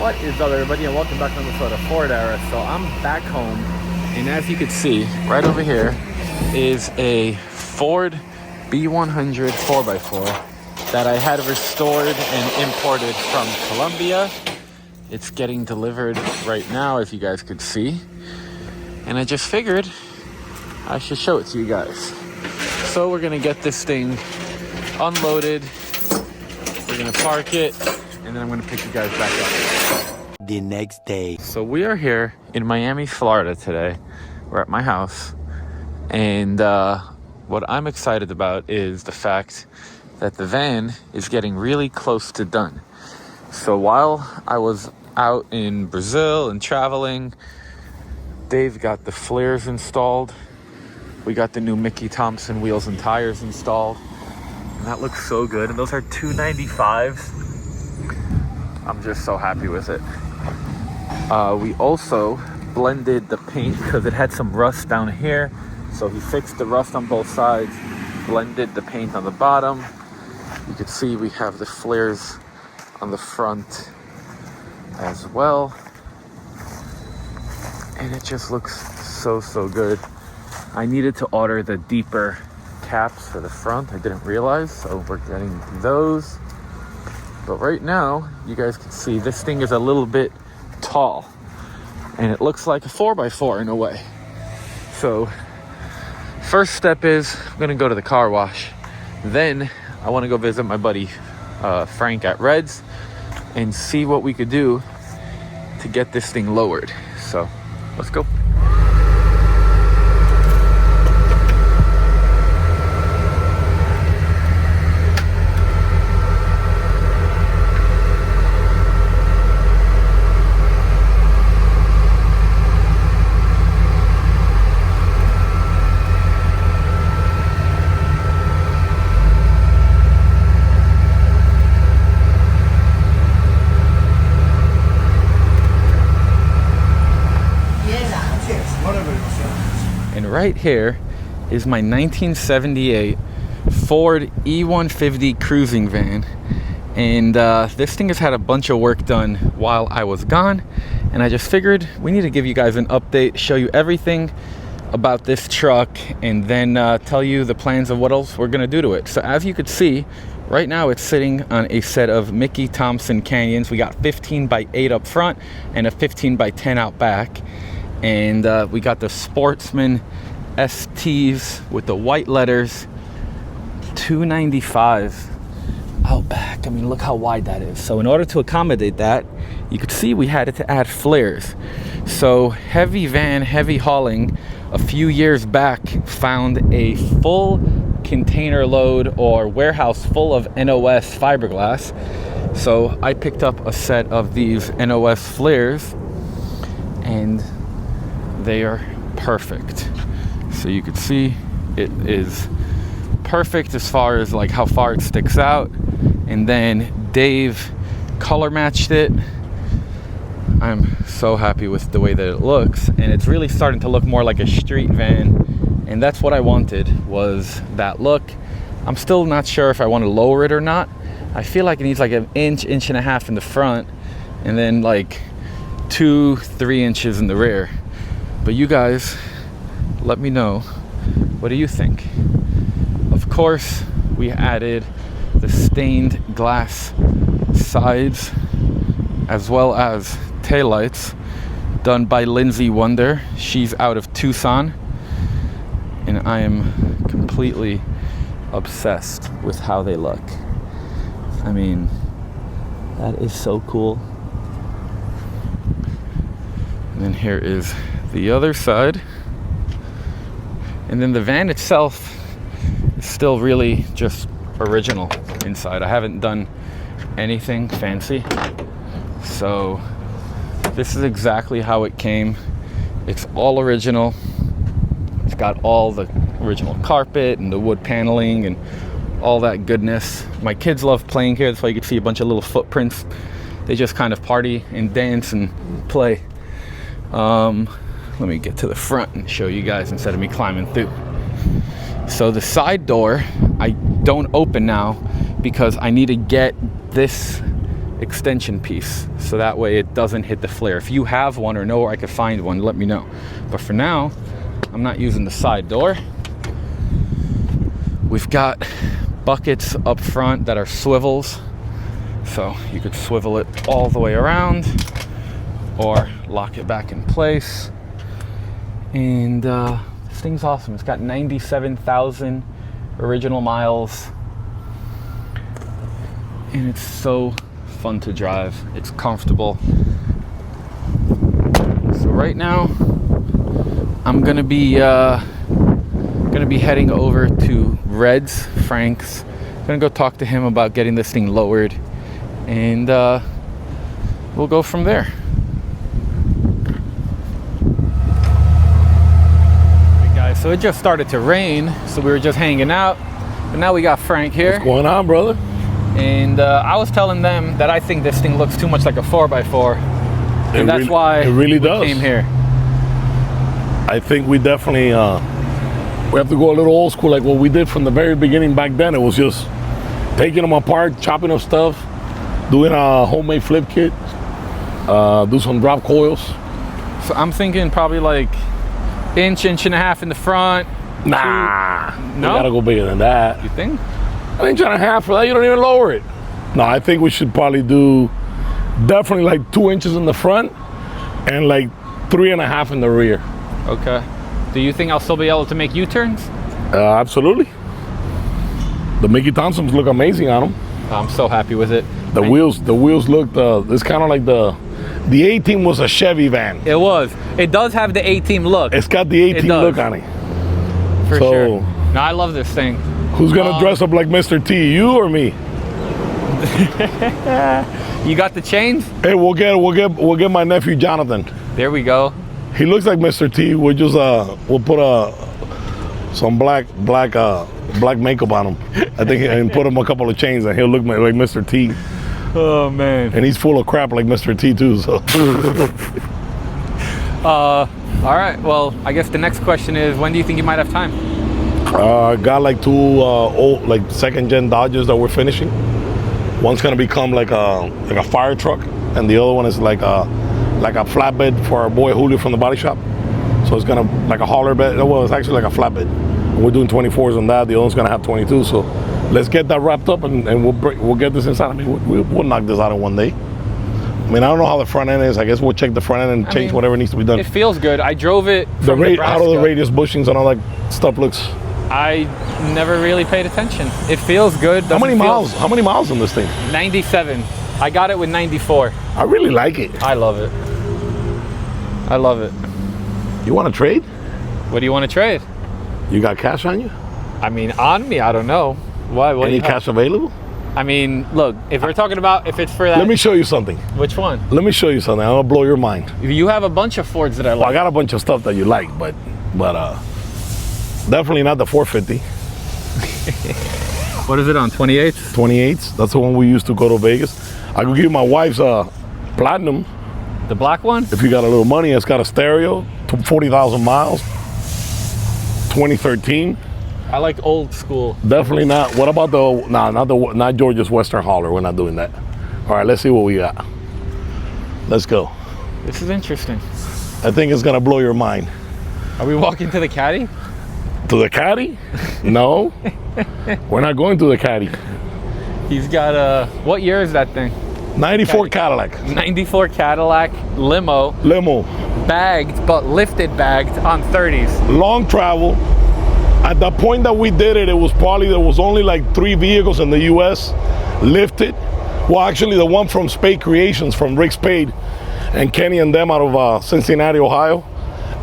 What is up, everybody, and welcome back to the episode of Ford Era. So I'm back home, and as you can see, right over here is a Ford E150 4x4 that I had restored and imported from Colombia. It's getting delivered right now, as you guys could see, and I just figured I should show it to you guys. So we're gonna get this thing unloaded, we're gonna park it, and then I'm gonna pick you guys back up the next day. So we are here in Miami, Florida today. We're at my house, and what I'm excited about is the fact that the van is getting really close to done. So while I was out in Brazil and traveling, Dave got the flares installed. We got the new Mickey Thompson wheels and tires installed, and that looks so good. And those are 295s. I'm just so happy with it. We also blended the paint because it had some rust down here. So he fixed the rust on both sides, blended the paint on the bottom. You can see we have the flares on the front as well. And it just looks so good. I needed to order the deeper caps for the front. I didn't realize, so we're getting those. But right now, you guys can see this thing is a little bit tall, and it looks like a 4x4 in a way. So first step is I'm gonna go to the car wash. Then I want to go visit my buddy Frank at Reds and see what we could do to get this thing lowered. So let's go. And right here is my 1978 Ford E150 Crusing van. And this thing has had a bunch of work done while I was gone. And I just figured we need to give you guys an update, show you everything about this truck, and then tell you the plans of what else we're gonna do to it. So as you could see, right now it's sitting on a set of Mickey Thompson Canyons. We got 15x8 up front and a 15x10 out back. And we got the Sportsman STs with the white letters, 295 out back. I mean, look how wide that is. So in order to accommodate that, you could see we had to add flares. So heavy van, heavy hauling, a few years back found a full container load or warehouse full of NOS fiberglass. So I picked up a set of these NOS flares, and they are perfect. So you can see it is perfect as far as like how far it sticks out. And then Dave color matched it. I'm so happy with the way that it looks, and it's really starting to look more like a street van, and that's what I wanted, was that look. I'm still not sure if I want to lower it or not. I feel like it needs like an inch and a half in the front, and then like 2-3 inches in the rear. But you guys, let me know, what do you think? Of course, we added the stained glass sides as well as taillights, done by Lindsay Wonder. She's out of Tucson, and I am completely obsessed with how they look. I mean, that is so cool. And then here is the other side, and then the van itself is still really just original inside. I haven't done anything fancy, so this is exactly how it came. It's all original. It's got all the original carpet and the wood paneling and all that goodness. My kids love playing here. That's why you can see a bunch of little footprints. They just kind of party and dance and play. Let me get to the front and show you guys instead of me climbing through. So the side door I don't open now because I need to get this extension piece, so that way it doesn't hit the flare. If you have one or know where I could find one, let me know. But for now, I'm not using the side door. We've got buckets up front that are swivels, so you could swivel it all the way around or lock it back in place. And this thing's awesome. It's got 97,000 original miles, and it's so fun to drive. It's comfortable. So right now I'm gonna be heading over to Red's, Frank's. Gonna go talk to him about getting this thing lowered, and we'll go from there. Hey guys, so it just started to rain, so we were just hanging out, but now we got Frank here. What's going on, brother? And I was telling them that I think this thing looks too much like a 4x4, and that's why it really does. Came here. I think we definitely we have to go a little old school, like what we did from the very beginning back then. It was just taking them apart, chopping up stuff, doing a homemade flip kit, do some drop coils. So I'm thinking probably like inch and a half in the front. Nah, no, we gotta go bigger than that. You think? An inch and a half for that, you don't even lower it. No, I think we should probably do definitely like 2 inches in the front and like 3.5 in the rear. Okay. Do you think I'll still be able to make U-turns? Absolutely. The Mickey Thompsons look amazing on them. I'm so happy with it. The wheels look, it's kind of like the A-Team was a Chevy van. It was. It does have the A-Team look. It's got the A-Team look on it. For sure. No, I love this thing. Who's gonna dress up like Mr. T, you or me? You got the chains? Hey, we'll get my nephew Jonathan. There we go. He looks like Mr. T. We'll just we'll put some black makeup on him, I think, and put him a couple of chains, and he'll look like Mr. T. Oh man. And he's full of crap like Mr. T too. So. All right. Well, I guess the next question is, when do you think you might have time? Got like 2 old, like 2nd-gen Dodges that we're finishing. One's gonna become like a fire truck, and the other one is like a flatbed for our boy Julio from the body shop. So it's gonna like a hauler bed. Well, it's actually like a flatbed. And we're doing 24s on that. The other one's gonna have 22. So let's get that wrapped up, and we'll get this inside. I mean, we'll knock this out in one day. I mean, I don't know how the front end is. I guess we'll check the front end and change whatever needs to be done. It feels good. I drove it from Nebraska. How do the radius bushings and all that stuff looks? I never really paid attention. It feels good. How many miles? How many miles on this thing? 97. I got it with 94. I really like it. I love it. I love it. You want to trade? What do you want to trade? You got cash on you? I mean, on me, I don't know. Why? What Any cash available? I mean, look, if we're talking about if it's for that. Let me show you something. Which one? Let me show you something. I'm gonna blow your mind. You have a bunch of Fords that I like. Well, I got a bunch of stuff that you like, but definitely not the 450. What is it on? 28s? 28s. That's the one we used to go to Vegas. I could give you my wife's Platinum. The black one? If you got a little money, it's got a stereo, 40,000 miles, 2013. I like old school. Definitely not. What about not George's Western Hauler? We're not doing that. All right, let's see what we got. Let's go. This is interesting. I think it's gonna blow your mind. Are we walking to the caddy? To the caddy? No. We're not going to the caddy. He's got what year is that thing? 94 Cadillac. 94 Cadillac limo. Bagged, but lifted bagged on 30s. Long travel. At the point that we did it, there was only like 3 vehicles in the U.S. lifted. Well, actually, the one from Spade Creations, from Rick Spade and Kenny and them out of Cincinnati, Ohio,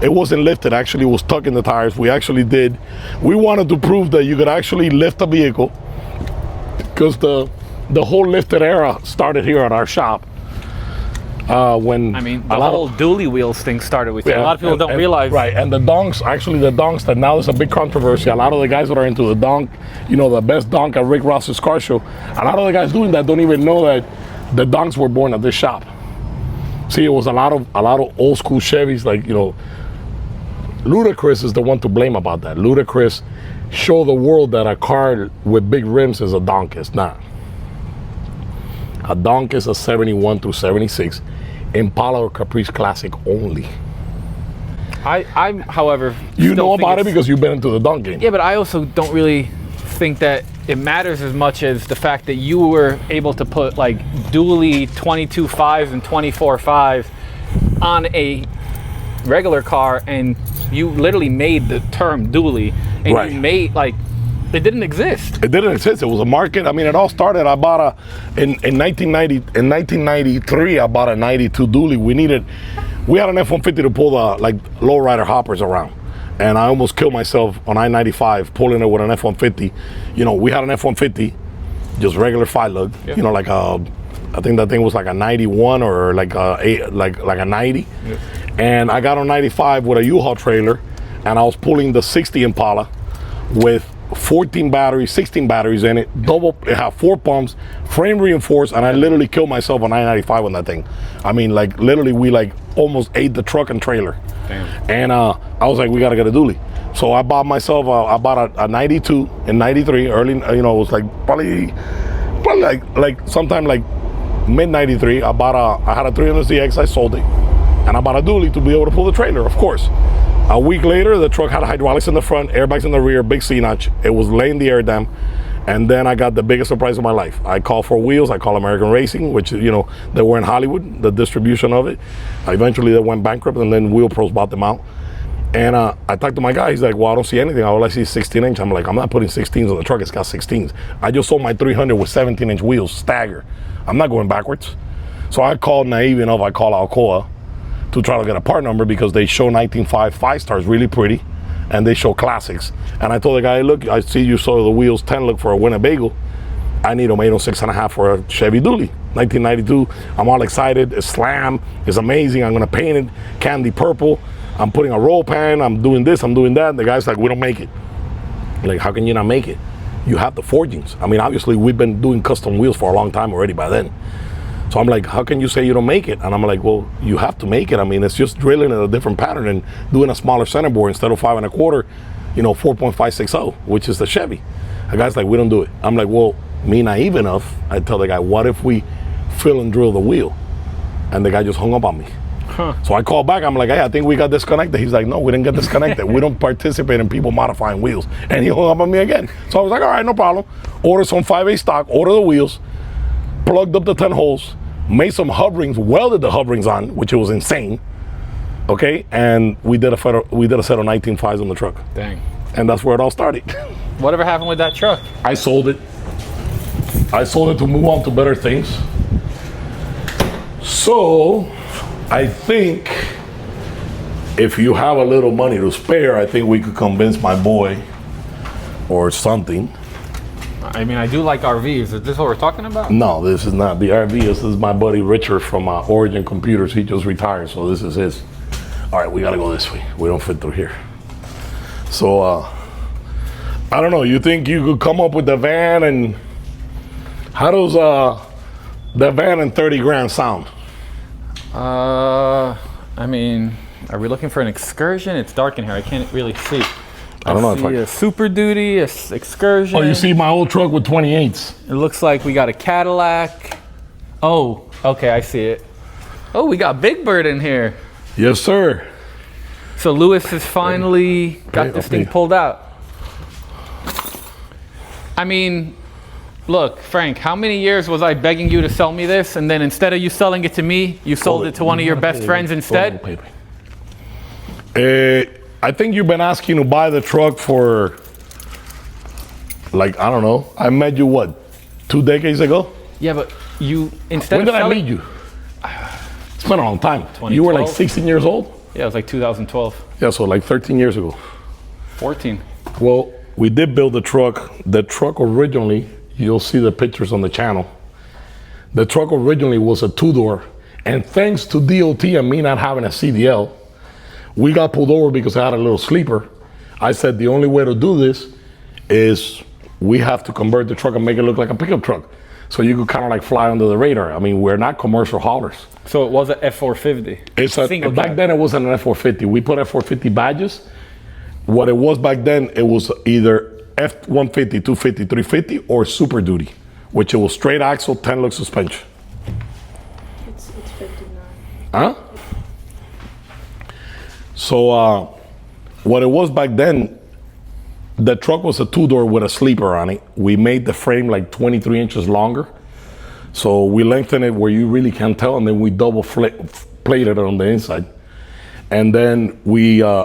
it wasn't lifted. Actually, it was stuck in the tires. We actually did. We wanted to prove that you could actually lift a vehicle, because the whole lifted era started here at our shop. When the whole dually wheels thing started with you. A lot of people don't realize. Right, and the donks, that now there's a big controversy. A lot of the guys that are into the donk, the best donk at Rick Ross's car show, a lot of the guys doing that don't even know that the donks were born at this shop. See, it was a lot of old school Chevys, like, Ludacris is the one to blame about that. Ludacris showed the world that a car with big rims is a donk. It's not. A donk is a 71 through 76. Impala or Caprice Classic only. I'm, however, You know about it because you've been into the donk game. Yeah, but I also don't really think that it matters as much as the fact that you were able to put like dually 22 5s and 24 5s on a regular car, and you literally made the term dually, and Right. you made like it didn't exist. It didn't exist. It was a market. I mean, it all started. I bought in 1993. I bought a 92 dually. We had an F-150 to pull the like lowrider hoppers around, and I almost killed myself on I-95 pulling it with an F-150. You know, we had an F-150, just regular 5-lug. Yeah. You know, like I think that thing was like a 91 or like a 90. Yeah. And I got on 95 with a U-Haul trailer, and I was pulling the 60 Impala with 14 batteries, 16 batteries in it, it had 4 pumps, frame reinforced, and I literally killed myself on I-95 on that thing. I mean, like literally we like almost ate the truck and trailer. Damn. And I was like, we gotta get a dually. So I bought myself, I bought a 92 in 93, early, you know, it was like probably like sometime like mid 93. I had a 300ZX, I sold it. And I bought a dually to be able to pull the trailer, of course. A week later, the truck had hydraulics in the front, airbags in the rear, big C-notch. It was laying the air dam. And then I got the biggest surprise of my life. I called for wheels. I called American Racing, which, you know, they were in Hollywood, the distribution of it. Eventually, they went bankrupt, and then Wheel Pros bought them out. And I talked to my guy. He's like, well, I don't see anything. All I see is 16-inch. I'm like, I'm not putting 16s on the truck. It's got 16s. I just sold my 300 with 17-inch wheels, stagger. I'm not going backwards. So I called naive enough. I called Alcoa to try to get a part number because they show 19.5 5-stars really pretty, and they show classics. And I told the guy, look, I see you saw the wheels 10 look for a Winnebago. I need them 806.5 for a Chevy dually. 1992, I'm all excited. It's slam, it's amazing. I'm gonna paint it candy purple. I'm putting a roll pan, I'm doing this, I'm doing that. And the guy's like, we don't make it. Like, how can you not make it? You have the forgings. I mean, obviously we've been doing custom wheels for a long time already by then. So I'm like, how can you say you don't make it? And I'm like, well, you have to make it. I mean, it's just drilling in a different pattern and doing a smaller center bore instead of 5 1/4, you know, 4.560, which is the Chevy. The guy's like, we don't do it. I'm like, well, me naive enough, I tell the guy, what if we fill and drill the wheel? And the guy just hung up on me. Huh. So I called back, I'm like, hey, I think we got disconnected. He's like, no, we didn't get disconnected. We don't participate in people modifying wheels. And he hung up on me again. So I was like, all right, no problem. Order some 5A stock, order the wheels, plugged up the 10 holes, made some hoverings, welded the hoverings on, which was insane. Okay, and we did a set of 19.5s on the truck. Dang. And that's where it all started. Whatever happened with that truck? I sold it. I sold it to move on to better things. So I think if you have a little money to spare, I think we could convince my boy or something. I mean, I do like RVs. Is this what we're talking about? No, this is not the RV. This is my buddy Richard from Origin Computers. He just retired, so this is his. All right, we gotta go this way. We don't fit through here. So, I don't know. You think you could come up with the van, and how does the van and 30 grand sound? I mean, are we looking for an excursion? It's dark in here. I can't really see. I don't know if a Super Duty, a excursion. Oh, you see my old truck with 28s. It looks like we got a Cadillac. Oh, okay, I see it. Oh, we got Big Bird in here. Yes, sir. So Lewis has finally got this thing pulled out. I mean, look, Frank, how many years was I begging you to sell me this, and then instead of you selling it to me, you sold it to one of your best friends instead? I think you've been asking to buy the truck for, like, I don't know. I met you, what, 2 decades ago? Yeah, but you, instead when of did I meet you? It's been a long time. You were like 16 years old? Yeah, it was like 2012. Yeah, so like 13 years ago. 14. Well, we did build the truck. The truck originally, you'll see the pictures on the channel. The truck originally was a 2-door. And thanks to DOT and me not having a CDL, we got pulled over because I had a little sleeper. I said the only way to do this is we have to convert the truck and make it look like a pickup truck. So you could kind of like fly under the radar. I mean, we're not commercial haulers. So it was an F450? Back then it wasn't an F450. We put F450 badges. What it was back then, it was either F150, 250, 350, or Super Duty, which it was straight axle, 10-lug suspension. Huh? So what it was back then, the truck was a 2-door with a sleeper on it. We made the frame like 23 inches longer. So we lengthened it where you really can't tell, and then we double plated it on the inside. And then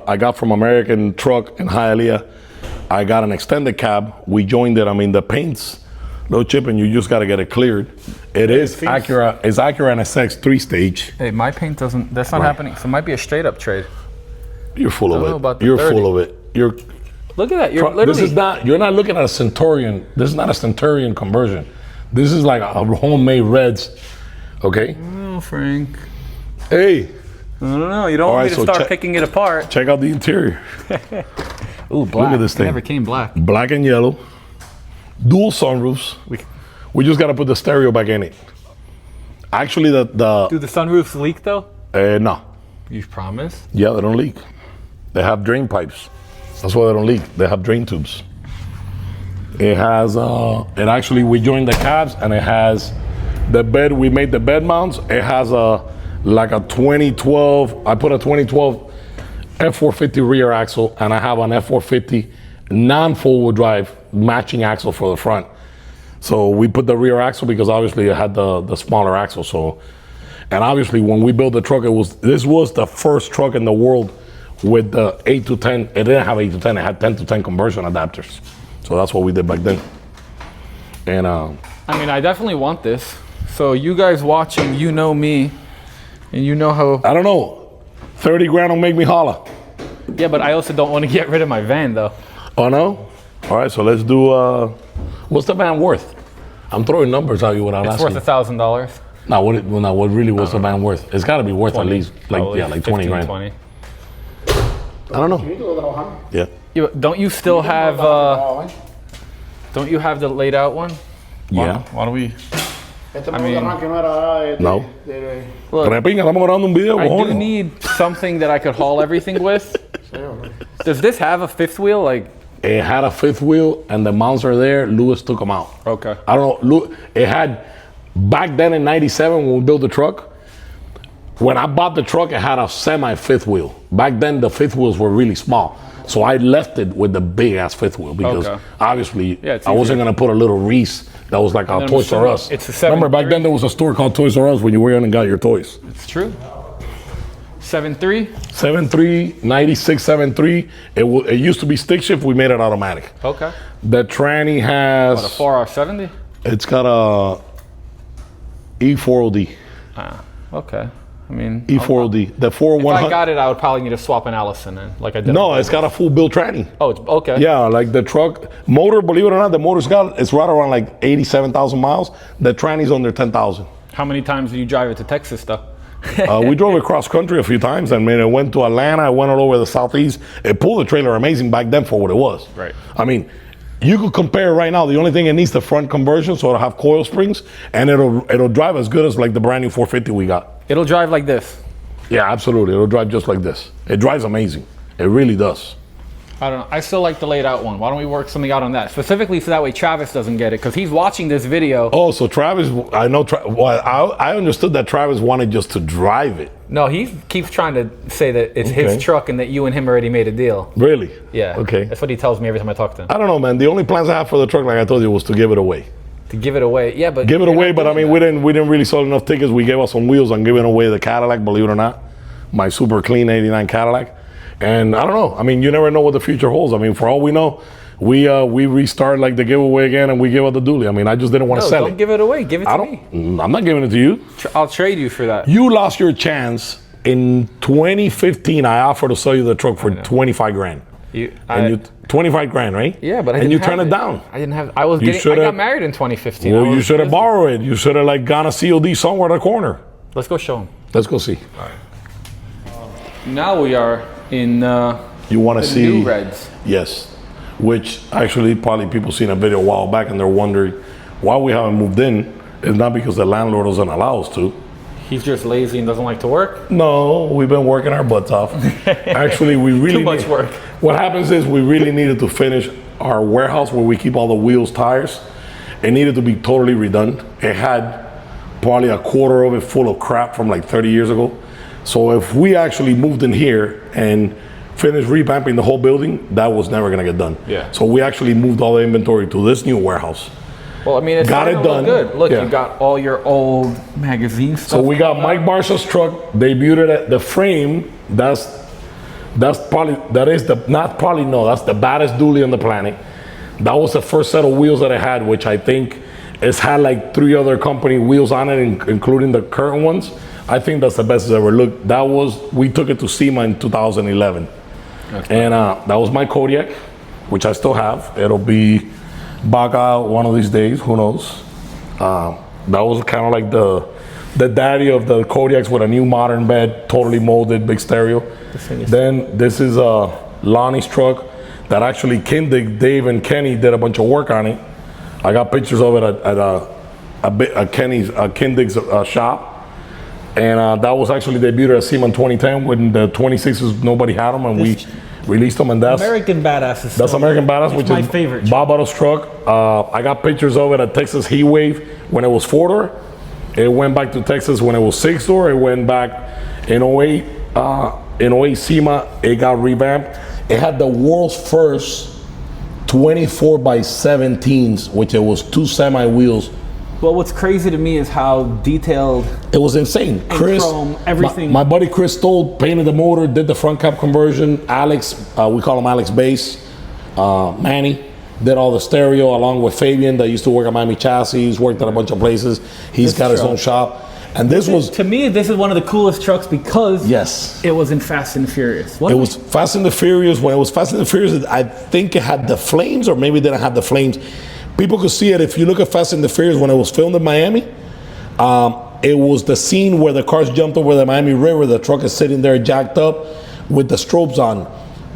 I got from American Truck in Hialeah, I got an extended cab. We joined it. I mean, the paint's no chipping, you just got to get it cleared. It is Acura. It's Acura NSX 3-stage. Hey, my paint doesn't, that's not happening. So it might be a straight up trade. You're full of it. You're 30. Full of it. Look at that. You're literally. This is not, you're not looking at a Centurion. This is not a Centurion conversion. This is like a homemade Reds. Okay? Oh, Frank. Hey. I don't know. You don't want me to start picking it apart. Check out the interior. Ooh, black. Look at this thing. It never came black. Black and yellow. Dual sunroofs. We just got to put the stereo back in it. Actually, Do the sunroofs leak though? No. You promise? Yeah, they don't leak. They have drain pipes. That's why they don't leak. They have drain tubes. It has, we joined the cabs, and it has the bed. We made the bed mounts. It has like a 2012, I put a 2012 F450 rear axle, and I have an F450 non-four-wheel drive matching axle for the front. So we put the rear axle because obviously it had the smaller axle. So, and obviously when we built the truck, this was the first truck in the world with the 8 to 10. It didn't have 8 to 10. It had 10 to 10 conversion adapters. So that's what we did back then. And I mean, I definitely want this. So you guys watching, you know me, and you know how. I don't know. 30 grand will make me holler. Yeah, but I also don't want to get rid of my van though. Oh no? All right, so let's do. What's the van worth? I'm throwing numbers at you without asking. It's worth $1,000. Now, what really was the van worth? It's got to be worth 20, at least like 20 grand. 20. I don't know. Yeah. Don't you still have? Don't you have the laid out one? Yeah. Why don't we? I mean, no. Look, I do need something that I could haul everything with. Does this have a fifth wheel? Like, it had a fifth wheel, and the mounts are there. Lewis took them out. Okay. I don't know. It had back then in '97 when we built the truck. When I bought the truck, it had a semi fifth wheel. Back then, the fifth wheels were really small, so I left it with the big ass fifth wheel because obviously I wasn't gonna put a little Reese that was like a Toys R Us. Remember back then there was a store called Toys R Us when you were in and got your toys. It's true. 7.3? 7.3, 96 7.3. It used to be stick shift. We made it automatic. Okay. The tranny has a 4R70. It's got a E4OD. Okay. I mean, E4OD. The 4-100. If I got it, I would probably need to swap an Allison in, like I did. No, it's got a full build tranny. Oh, it's okay. Yeah, like the truck motor. Believe it or not, the motor's it's right around like 87,000 miles. The tranny's under 10,000. How many times do you drive it to Texas, though? We drove it cross country a few times. I mean, it went to Atlanta. I went all over the southeast. It pulled the trailer amazing back then for what it was. Right. I mean, you could compare right now. The only thing it needs the front conversion, so it'll have coil springs, and it'll drive as good as like the brand new 450 we got. It'll drive like this. Yeah, absolutely. It'll drive just like this. It drives amazing. It really does. I don't know. I still like the laid out one. Why don't we work something out on that? Specifically so that way Travis doesn't get it, because he's watching this video. Oh, so Travis, I know, I understood that Travis wanted just to drive it. No, he keeps trying to say that it's his truck and that you and him already made a deal. Really? Yeah. Okay. That's what he tells me every time I talk to him. I don't know, man. The only plans I have for the truck, like I told you, was to give it away. To give it away, yeah, but give it away. But I mean, we didn't really sell enough tickets. We gave us some wheels on giving away the Cadillac. Believe it or not, my super clean '89 Cadillac. And I don't know. I mean, you never know what the future holds. I mean, for all we know, we restart like the giveaway again, and we give out the dually. I mean, I just didn't want to sell it. Don't give it away. Give it to me. I'm not giving it to you. I'll trade you for that. You lost your chance in 2015. I offered to sell you the truck for 25 grand. 25 grand, right? Yeah, but you turned it down. I didn't have. I got married in 2015. Well, you should have borrowed it. You should have like gone a COD somewhere in the corner. Let's go show him. Let's go see. All right. Now we are in. You want to see new Reds? Yes. Which actually probably people seen a video a while back and they're wondering why we haven't moved in. It's not because the landlord doesn't allow us to. He's just lazy and doesn't like to work? No, we've been working our butts off. Actually, we really too much work. What happens is we really needed to finish our warehouse where we keep all the wheels, tires. It needed to be totally redone. It had probably a quarter of it full of crap from like 30 years ago. So if we actually moved in here and finished revamping the whole building, that was never gonna get done. Yeah. So we actually moved all the inventory to this new warehouse. Well, I mean, it's Got it done. Good. Look, Yeah. you got all your old magazine stuff. So we got Mike Marshall's truck, debuted at the frame. That's the baddest dually on the planet. That was the first set of wheels that I had, which I think it's had like 3 other company wheels on it, including the current ones. I think that's the best it's ever looked. We took it to SEMA in 2011. Okay. And that was my Kodiak, which I still have. It'll be back out one of these days, who knows. That was kind of like the daddy of the Kodiaks with a new modern bed, totally molded, big stereo. Then this is Lonnie's truck that actually Kindig, Dave and Kenny did a bunch of work on it. I got pictures of it at Kindig's shop. And that was actually debuted at SEMA in 2010 when the 26s, nobody had them, and we released them. And that's American Badass. That's American Badass, which my is favorite Bob Otto's truck. I got pictures of it at Texas Heat Wave when it was 4-door. It went back to Texas when it was 6-door. It went back in 08. In 08 SEMA, it got revamped. It had the world's first 24x17s, which it was 2 semi wheels. Well, what's crazy to me is how detailed. It was insane. Chris, chrome, everything. My buddy Chris Stoll painted the motor, did the front cap conversion. Alex, we call him Alex Bass. Manny did all the stereo along with Fabian that used to work at Miami Chassis. He's worked at a bunch of places. He's got his own shop. And this was, to me, this is one of the coolest trucks because yes, it was in Fast and the Furious. It was Fast and the Furious. When it was Fast and the Furious, I think it had the flames, or maybe it didn't have the flames. People could see it if you look at Fast and the Furious when it was filmed in Miami. It was the scene where the cars jumped over the Miami River. The truck is sitting there jacked up with the strobes on.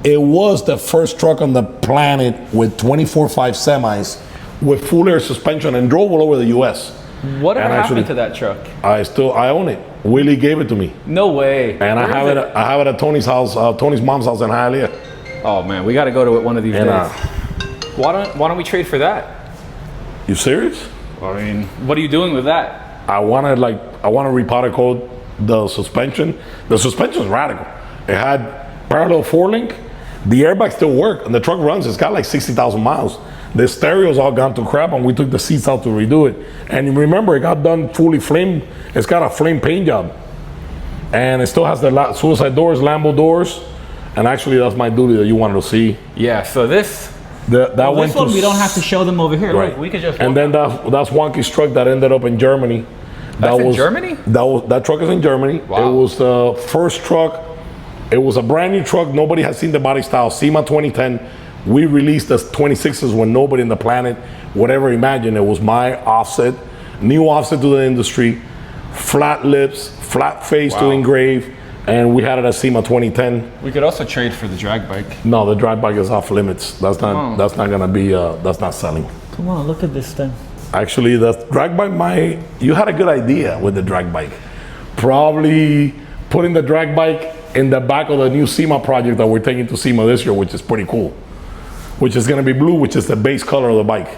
It was the first truck on the planet with 24/5 semis with full air suspension and drove all over the U.S. Whatever happened to that truck? I own it. Willie gave it to me. No way. And I have it at Tony's house, Tony's mom's house in Hialeah. Oh man, we got to go to it one of these days. Why don't we trade for that? You serious? I mean, what are you doing with that? I want to repowder coat the suspension. The suspension is radical. It had parallel 4-link. The airbags still work, and the truck runs. It's got like 60,000 miles. The stereo's all gone to crap, and we took the seats out to redo it. And remember, it got done fully flame. It's got a flame paint job, and it still has the suicide doors, Lambo doors. And actually, that's my duty that you wanted to see. Yeah. So this. This one we don't have to show them over here. Right. Look, we could just. And then that's Wonky's truck that ended up in Germany. That's in Germany? That truck is in Germany. Wow. It was the first truck. It was a brand new truck. Nobody had seen the body style. SEMA 2010. We released the 26s when nobody in the planet would ever imagine. It was my offset, new offset to the industry, flat lips, flat face to engrave, and we had it at SEMA 2010. We could also trade for the drag bike. No, the drag bike is off limits. That's not gonna be. That's not selling. Come on, look at this thing. Actually, the drag bike, you had a good idea with the drag bike. Probably putting the drag bike in the back of the new SEMA project that we're taking to SEMA this year, which is pretty cool. Which is gonna be blue, which is the base color of the bike.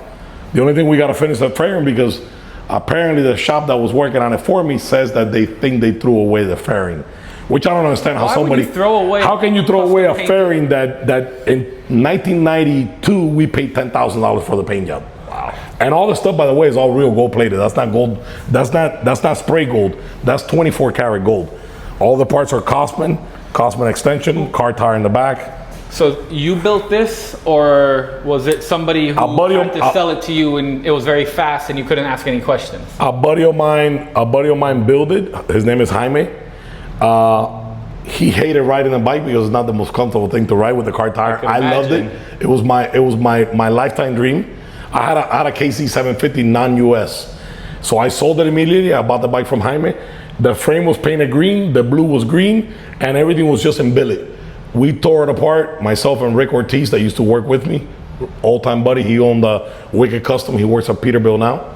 The only thing we gotta finish the fairing because apparently the shop that was working on it for me says that they think they threw away the fairing. Which I don't understand how somebody how can you throw away a fairing that in 1992 we paid $10,000 for the paint job. Wow. And all the stuff, by the way, is all real gold plated. That's not gold. That's not spray gold. That's 24 karat gold. All the parts are Cosman extension, car tire in the back. So you built this, or was it somebody who tried to sell it to you and it was very fast and you couldn't ask any questions? A buddy of mine built it. His name is Jaime. He hated riding a bike because it's not the most comfortable thing to ride with the car tire. I loved it. It was my lifetime dream. I had a KC 750 non-US. So I sold it immediately. I bought the bike from Jaime. The frame was painted green, the blue was green, and everything was just in billet. We tore it apart, myself and Rick Ortiz that used to work with me, old-time buddy. He owned the Wicked Custom. He works at Peterbilt now.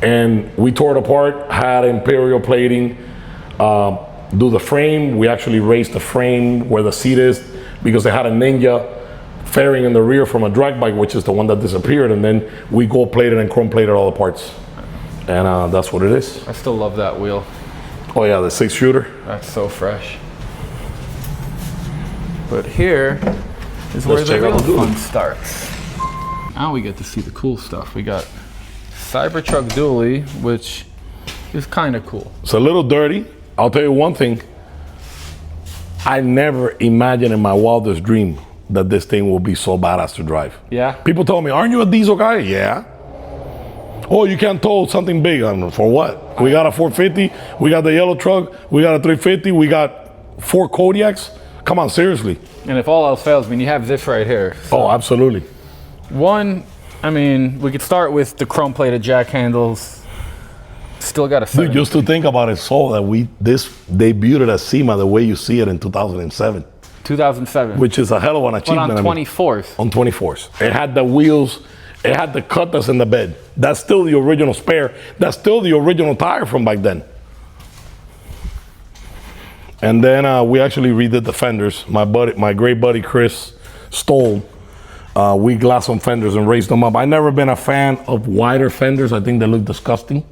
And we tore it apart, had imperial plating, do the frame. We actually raised the frame where the seat is because they had a Ninja fairing in the rear from a drag bike, which is the one that disappeared. And then we gold plated and chrome plated all the parts. And that's what it is. I still love that wheel. Oh yeah, the 6-shooter. That's so fresh. But here is where Let's the check out real the dually. fun starts. Now we get to see the cool stuff. We got Cybertruck dually, which is kind of cool. It's a little dirty. I'll tell you one thing. I never imagined in my wildest dream that this thing will be so badass to drive. Yeah? People told me, aren't you a diesel guy? Yeah. Oh, you can't tow something big. For what? We got a 450, we got the yellow truck, we got a 350, we got 4 Kodiaks. Come on, seriously. And if all else fails, I mean, you have this right here. So Oh, absolutely. one, I mean, we could start with the chrome-plated jack handles. Still got a Dude, 70. just to think about it, so that this debuted at SEMA the way you see it in 2007, 2007. which is a hell of an But achievement. on I mean. 24th. On 24s. It had the wheels, it had the cut that's in the bed. That's still the original spare. That's still the original tire from back then. And then we actually redid the fenders. My great buddy Chris Stoll, we glassed some fenders and raised them up. I never been a fan of wider fenders. I think they look disgusting.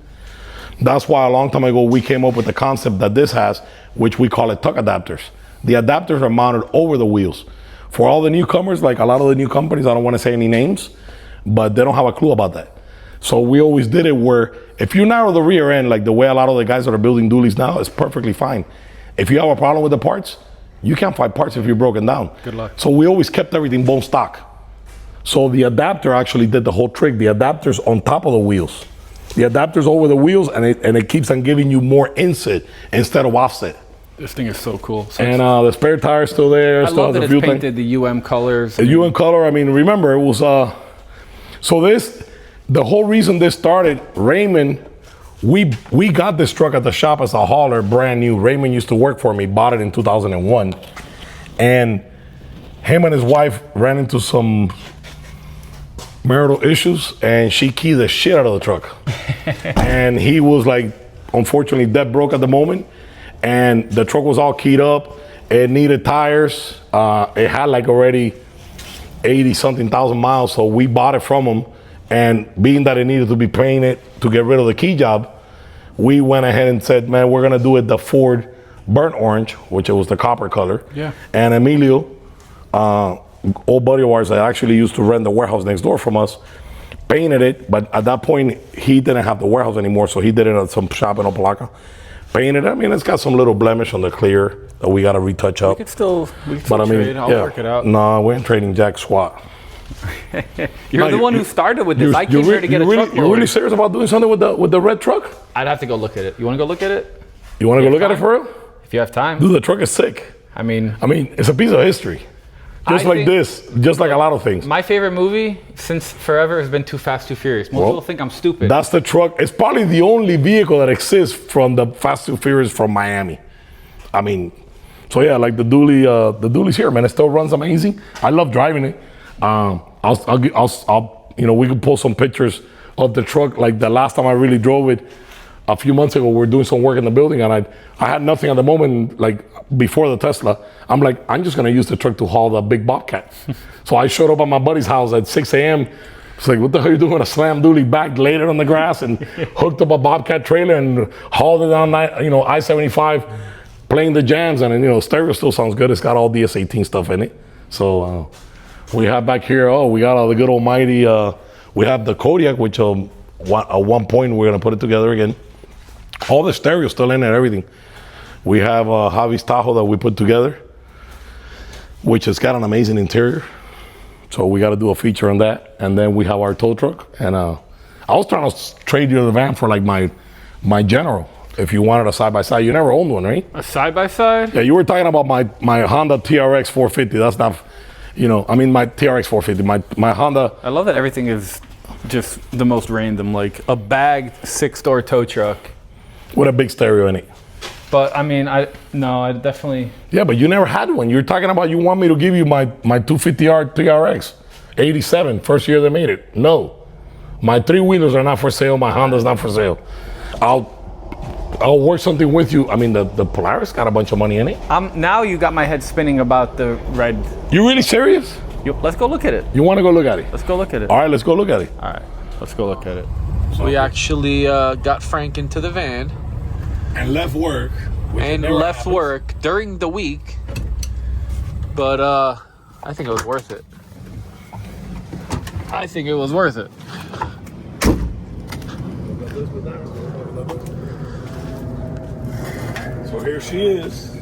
That's why a long time ago we came up with the concept that this has, which we call it tuck adapters. The adapters are mounted over the wheels. For all the newcomers, like a lot of the new companies, I don't want to say any names, but they don't have a clue about that. So we always did it where if you narrow the rear end, like the way a lot of the guys that are building dualies now, it's perfectly fine. If you have a problem with the parts, you can't find parts if you're broken down. Good luck. So we always kept everything bone stock. So the adapter actually did the whole trick. The adapter's on top of the wheels. The adapter's over the wheels, and it keeps on giving you more inset instead of offset. This thing is so cool. So And the spare tire's still there. I still love has that the it's fuel tank. painted the UM colors. The UN color, I mean, remember, it was, so the whole reason this started, Raymond, we got this truck at the shop as a hauler, brand new. Raymond used to work for me, bought it in 2001. And him and his wife ran into some marital issues, and she keyed the shit out of the truck. And he was like, unfortunately, dead broke at the moment. And the truck was all keyed up. It needed tires. It had like already 80-something thousand miles, so we bought it from him. And being that it needed to be painted to get rid of the key job, we went ahead and said, man, we're gonna do it the Ford burnt orange, which it was the copper color. Yeah. And Emilio, old buddy of ours that actually used to rent the warehouse next door from us, painted it, but at that point, he didn't have the warehouse anymore, so he did it at some shop in Opalaca. Painted it. I mean, it's got some little blemish on the clear that we gotta retouch up. We could still But I mean, trade. I'll yeah. work it out. No, we ain't trading jack squat. You're No, the one who started with this. I came here to get a truck You're really serious about doing something with the red truck? I'd have to go look at it. You want to go look at it? You want to go look at it time? for real? If you have time. Dude, the truck is sick. I mean, It's a piece of history. Just I like think- this, just like a lot of things. my favorite movie since forever has been Too Fast, Too Furious. Most Well, people think I'm stupid. That's the truck. It's probably the only vehicle that exists from the Fast and Furious from Miami. I mean, so yeah, like the dually's here, man. It still runs amazing. I love driving it. We can pull some pictures of the truck. Like the last time I really drove it, a few months ago, we were doing some work in the building, and I had nothing at the moment. Like before the Tesla, I'm like, I'm just gonna use the truck to haul the big Bobcat. So I showed up at my buddy's house at 6 a.m. It's like, what the hell are you doing? A slam dually back, laid it on the grass, and hooked up a Bobcat trailer and hauled it down, I-75, playing the jams, and stereo still sounds good. It's got all DS18 stuff in it. So we have back here. We got all the good almighty. We have the Kodiak, which at one point we're gonna put it together again. All the stereo still in it, everything. We have Javi's Tahoe that we put together, which has got an amazing interior. So we got to do a feature on that. And then we have our tow truck. And I was trying to trade you the van for like my General. If you wanted a side-by-side, you never owned one, right? a side-by-side? Yeah, you were talking about my Honda TRX 450. That's not, my TRX 450, my Honda. I love that everything is just the most random, like a bagged 6-door tow truck. With a big stereo in it. But I mean, I definitely. Yeah, but you never had one. You're talking about you want me to give you my 250R TRX, 87, first year they made it. No, my 3-wheelers are not for sale. My Honda's not for sale. I'll work something with you. I mean, the Polaris got a bunch of money in it. Now you got my head spinning about the red. You really serious? Let's go look at it. You want to go look at it? Let's go look at it. All right, let's go look at it. All right, let's go look at it. We actually got Frank into the van. and left work. And left happens. work during the week. But I think it was worth it. I think it was worth it. So here she is.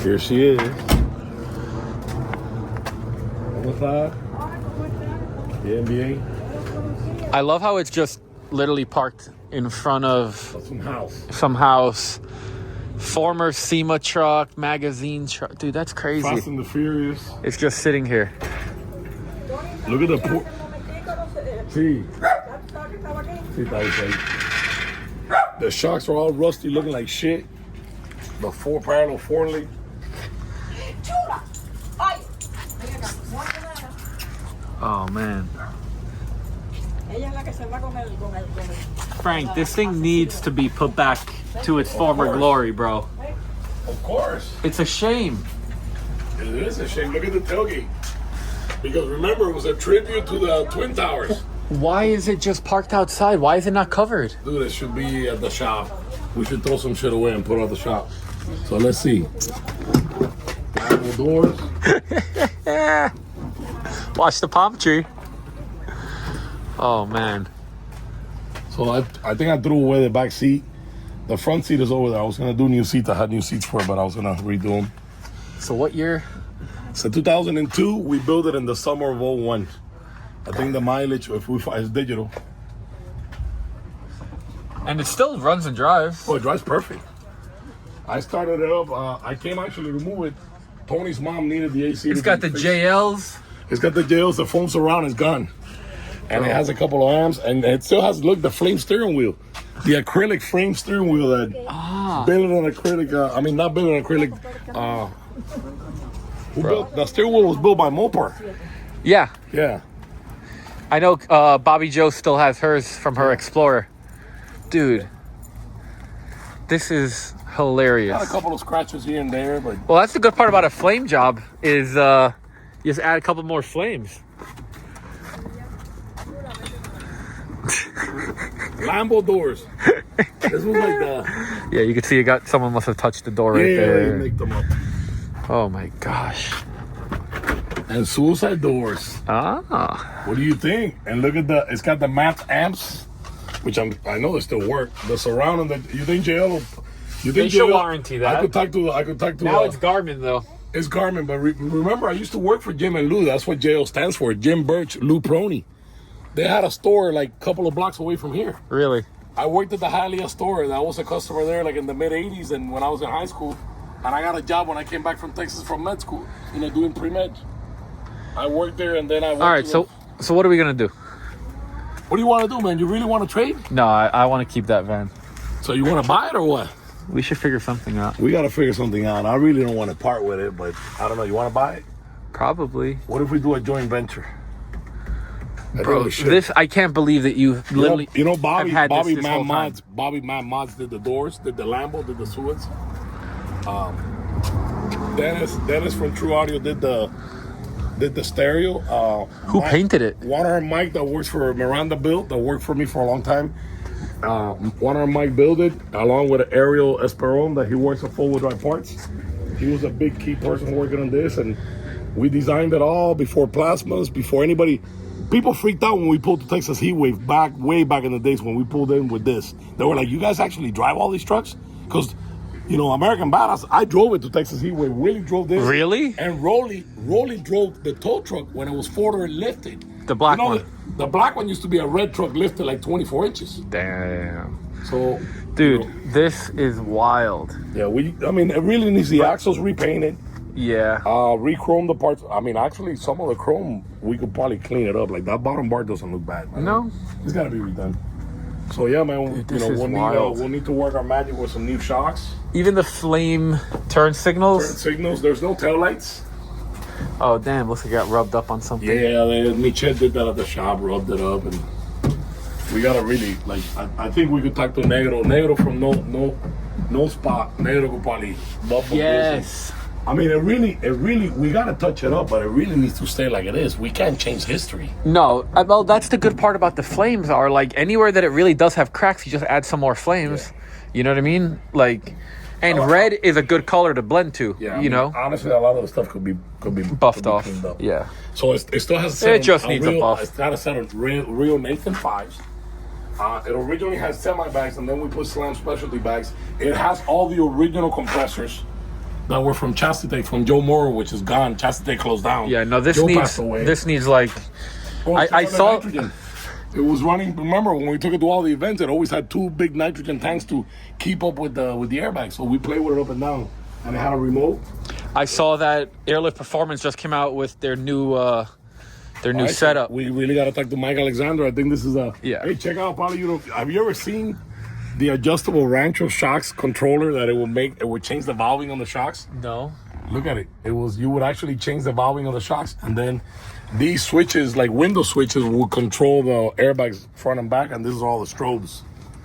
Here she is. What's that? The NBA. I love how it's just literally parked in front of some house. Former SEMA truck, magazine truck. Dude, that's crazy. Fast and the Furious. It's just sitting here. Look at the poor. See. The shocks are all rusty, looking like shit. The four parallel four link. Oh man. Frank, this thing needs to be put back to its former glory, bro. Of course. It's a shame. It is a shame. Look at the tailgate. Because remember, it was a tribute to the Twin Towers. Why is it just parked outside? Why is it not covered? Dude, it should be at the shop. We should throw some shit away and put it at the shop. So let's see. Apple doors. Watch the palm tree. Oh man. So I think I threw away the back seat. The front seat is over there. I was gonna do new seats. I had new seats for it, but I was gonna redo them. So what year? So 2002, we built it in the summer of 01. I think the mileage, if we find, is digital. And it still runs and drives. Oh, it drives perfect. I started it up. I came actually remove it. Tony's mom needed the AC. It's got the JLs. It's got the JLs. The foam surround is gone. And it has a couple of amps. And it still has, look, the flame steering wheel. The acrylic frame steering wheel that built on acrylic. Not built on acrylic. Who built, the steering wheel was built by Mopar. Yeah. Yeah. I know Bobby Joe still has hers from her Explorer. Dude, this is hilarious. Got a couple of scratches here and there, but well, that's the good part about a flame job is you just add a couple more flames. Lambo doors. This was like the Yeah, you can see someone must have touched the door right there. you make them up. Oh my gosh. And suicide doors. Ah. What do you think? And look at it's got the matte amps, which I know they still work. The surround and you think JL? You think They should JL warranty that. I could talk to. Now it's Garmin though. It's Garmin, but remember I used to work for Jim and Lou. That's what JL stands for. Jim Birch, Lou Proney. They had a store like a couple of blocks away from here. Really? I worked at the Hialeah store, and I was a customer there like in the mid '80s, and when I was in high school, and I got a job when I came back from Texas from med school, doing pre-med. I worked there, and then I went. All right, so what are we gonna do? What do you want to do, man? You really want to trade? No, I want to keep that van. So you want to buy it or what? We should figure something out. We got to figure something out. I really don't want to part with it, but I don't know. You want to buy it? Probably. What if we do a joint venture? Bro, I can't believe that you literally. Bobby had Mad this whole Mods. Bobby Mad Mods did the doors, did the Lambo, did the Suits. Dennis from True Audio did the stereo. Who painted it? One of our Mike that works for Miranda Built, that worked for me for a long time. One of our Mike built it along with Ariel Esperon that he works at Full Wheel Drive Parts. He was a big key person working on this, and we designed it all before plasmas, before anybody. People freaked out when we pulled the Texas Heatwave way back in the days when we pulled in with this. They were like, "You guys actually drive all these trucks?" Because, American Badass, I drove it to Texas Heatwave. Willie drove this. Really? And Rolly drove the tow truck when it was forward and lifted. The black one. The black one used to be a red truck lifted like 24 inches. Damn. So, dude, this is wild. Yeah, it really needs the axles repainted. Yeah. Re-chrome the parts. Actually, some of the chrome, we could probably clean it up. Like, that bottom bar doesn't look bad, man. No. It's got to be redone. So, yeah, man, Dude, we'll need to work our magic with some new shocks. Even the flame turn signals? There's no taillights. Oh, damn. Looks like it got rubbed up on something. Yeah, Michelle did that at the shop, rubbed it up, and we got to really, I think we could talk to Negro from no spot. Negro could probably buff Yes. I mean, it really, we gotta touch it up, but it really needs to stay like it is. We can't change history. No, well, that's the good part about the flames are like anywhere that it really does have cracks, you just add some more flames. Yeah. You know what I mean? Like, and red is a good color to blend to. Yeah, you know, honestly, a lot of the stuff could be buffed off. cleaned up. Yeah. So it still has a set It just needs a real, buff. It's got a set of real Nathan 5s. It originally has semi bags, and then we put Slam specialty bags. It has all the original compressors that were from Chastity, from Joe Morrow, which is gone. Chastity closed down. Yeah. No, this Joe needs passed away. like. Oh, I saw. nitrogen. It was running. Remember when we took it to all the events? It always had 2 big nitrogen tanks to keep up with the airbags. So we played with it up and down, and it had a remote. I saw that Airlift Performance just came out with their new setup. We really got to talk to Mike Alexander. I think this is a. Yeah. Hey, check out probably have you ever seen the adjustable Rancho shocks controller that it would change the valving on the shocks? No. Look at it. You would actually change the valving of the shocks, and then these switches, like window switches, would control the airbags front and back, and this is all the strobes.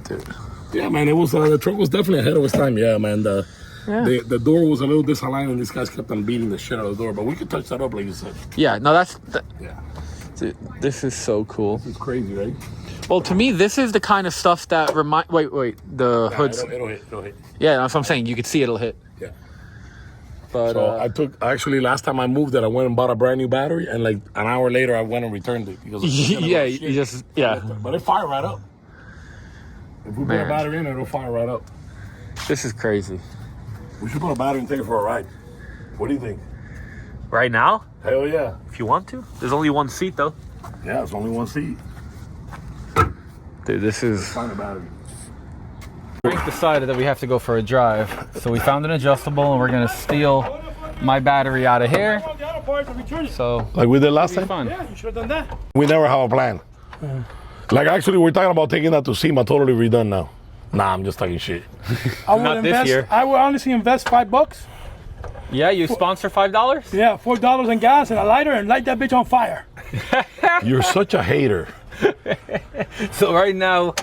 Dude. Yeah, man, it was the truck was definitely ahead of its time. Yeah, man, the door was a little disaligned, and these guys kept on beating the shit out of the door. But we could touch that up, like you said. Yeah. No, Yeah, Dude, this is so cool. it's crazy, right? Well, to me, this is the kind of stuff that Wait, the hoods. It'll hit. Yeah, that's what I'm saying. You can see it'll hit. Yeah. But So actually last time I moved it, I went and bought a brand new battery, and like an hour later I went and returned it because but it fired right up. If we put a battery in it, it'll fire right up. this is crazy. We should put a battery and take it for a ride. What do you think? Right now, Hell yeah. if you want to, there's only one seat though. Yeah, it's only one seat. Dude, this is. Find a battery. Frank decided that we have to go for a drive, so we found an adjustable, and we're gonna steal my battery out of here. So Like we did last time? fun. Yeah, you should have done that. We never have a plan. Like actually we're talking about taking that to SEMA totally redone now. Nah, I'm just talking shit. I would Not this invest. year. I would honestly invest $5. Yeah, you sponsor $5? Yeah, $4 in gas and a lighter and light that bitch on fire. You're such a hater. So right now,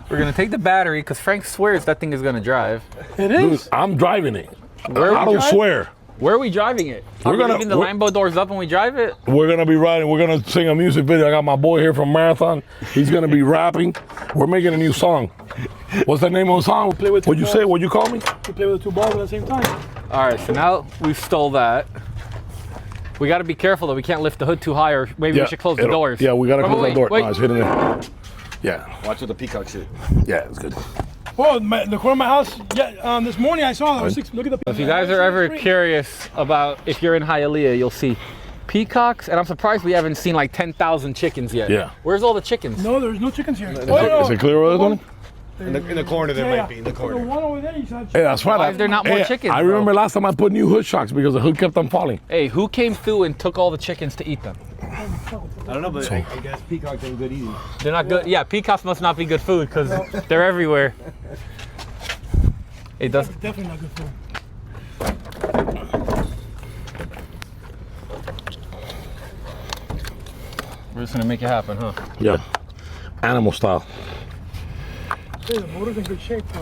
we're gonna take the battery because Frank swears that thing is gonna drive. It Dude, is. I'm driving it. Where I are we don't driving? swear. Where are we driving it? Are we leaving the Lambo doors up when we drive it? We're gonna be riding. We're gonna sing a music video. I got my boy here from Marathon. He's gonna be rapping. We're making a new song. What's the name of the song? play with What'd you two say? balls. What'd you call me? You play with the 2 balls at the same time. All right, so now we stole that. We got to be careful though. We can't lift the hood too high, or maybe we should close the doors. Yeah, we gotta close the door. Wait. No, it's hitting it. Yeah, Watch with the peacock shit. yeah, it's good. Oh, the corner of my house. Yeah, this morning I saw. Look at the. If you guys are ever curious about if you're in Hialeah, you'll see peacocks, and I'm surprised we haven't seen like 10,000 chickens yet. Yeah. Where's all the chickens? No, there's no chickens here. Is it clear over there, Tony? In the corner there might be. In the The corner. one over there, you said. Hey, that's fine. Why is there not more chickens, I bro? remember last time I put new hood shocks because the hood kept on falling. Hey, who came through and took all the chickens to eat them? I don't know, but I guess peacocks ain't good eating. They're not good. Yeah, peacocks must not be good food because they're everywhere. It does. Definitely not good food. We're just gonna make it happen, huh? Yeah, animal style. Hey, the motor's in good shape for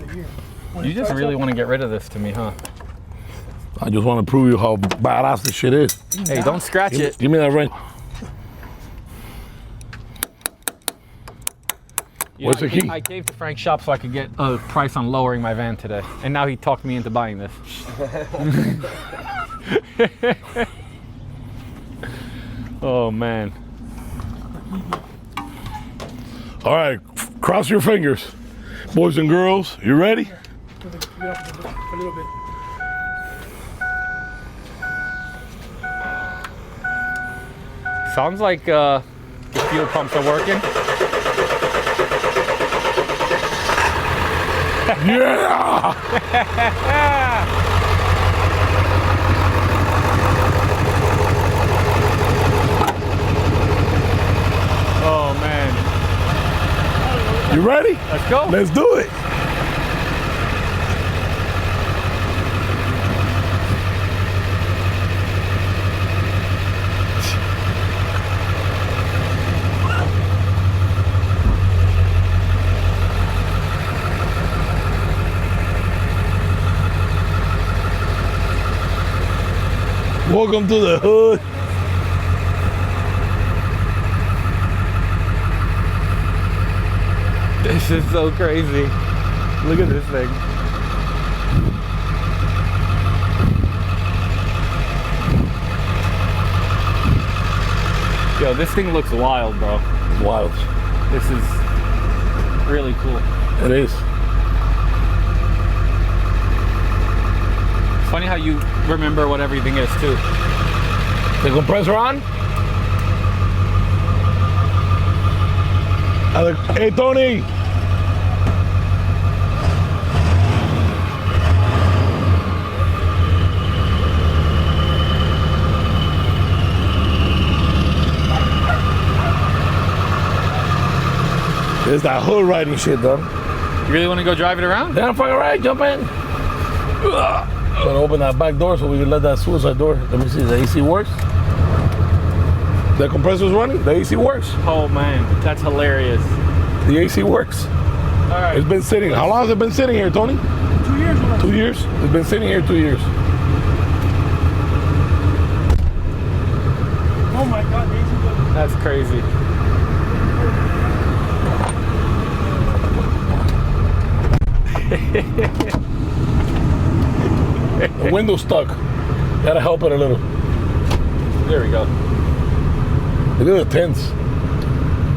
the year. When You it just starts really up, want to get rid of this to me, huh? I just want to prove you how badass this shit is. Hey, don't scratch it. Give me that wrench. You What's know, the key? I came to Frank's shop so I could get a price on lowering my van today, and now he talked me into buying this. Oh man. All right, cross your fingers. Boys and girls, you ready? get up a little bit. Sounds like the fuel pumps are working. Yeah! Oh man. You ready? Let's go. Let's do it. Welcome to the hood. This is so crazy. Look at this thing. Yo, this thing looks wild, bro. Wild. This is really cool. It is. It's funny how you remember what everything is, too. The compressor on? Hey, Tony. There's that hood riding shit, though. You really want to go drive it around? Damn fucking right, jump in. Gonna open that back door so we can let that suicide door. Let me see, the AC works? The compressor's running, the AC works. Oh man, that's hilarious. The AC works. All right. It's been sitting. How long has it been sitting here, Tony? 2 years. 2 years? It's been sitting here 2 years. Oh my God, the AC goes. That's crazy. The window's stuck. Gotta help it a little. There we go. Look at the tints.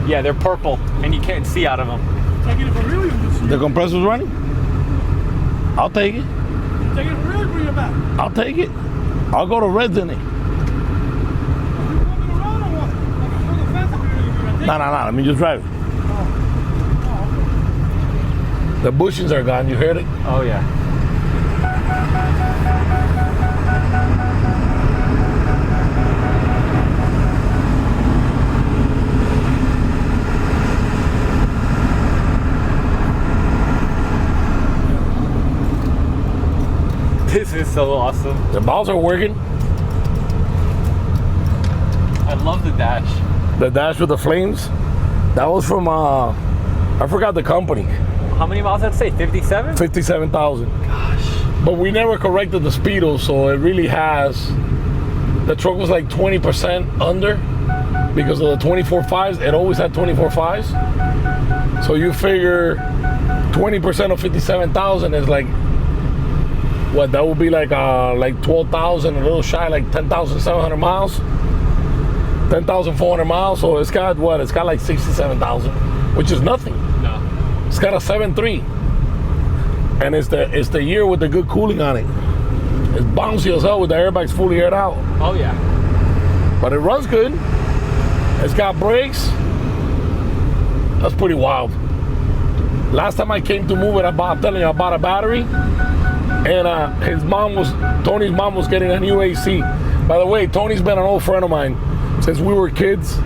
Yeah, they're purple, and you can't see out of them. Taking it for real, you just The compressor's running? I'll take it. taking it for real, bring it back. I'll take it. I'll go to Reds in it. You walking around or what? Like a full fence up here, you're gonna take Nah. Let me just drive it. Oh, The bushings are gone. You heard it? Oh yeah. This is so awesome. The balls are working. I love the dash. The dash with the flames. That was from, I forgot the company. How many miles did it say? 57? 57,000. Gosh. But we never corrected the speedo, so it really has. The truck was like 20% under because of the 24.5s. It always had 24.5s. So you figure 20% of 57,000 is like, what, that would be like 12,000, a little shy, like 10,700 miles. 10,400 miles, so it's got what? It's got like 67,000, which is nothing. No. It's got a 7.3, and it's the year with the good cooling on it. It's bouncy as hell with the airbags fully aired out, Oh yeah. but it runs good. It's got brakes. That's pretty wild. Last time I came to move it, I bought a battery, and Tony's mom was getting a new AC. By the way, Tony's been an old friend of mine since we were kids.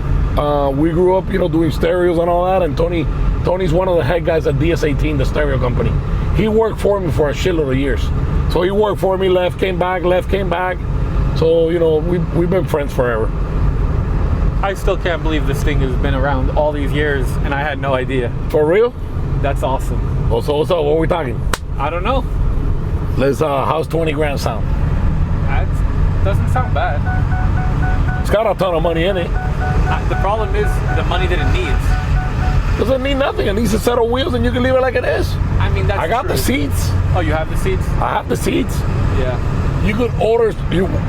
We grew up, doing stereos and all that, and Tony's one of the head guys at DS18, the stereo company. He worked for me for a shitload of years. So he worked for me, left, came back. So, we've been friends forever. I still can't believe this thing has been around all these years and I had no idea. For real? That's awesome. Oh, so what's up? What are we talking? I don't know. How's 20 grand sound? That doesn't sound bad. It's got a ton of money in it. The problem is the money that it needs. Doesn't need nothing. It needs a set of wheels and you can leave it like it is. I mean, that's I got true. the seats. Oh, you have the seats? I have the seats. Yeah. You could order.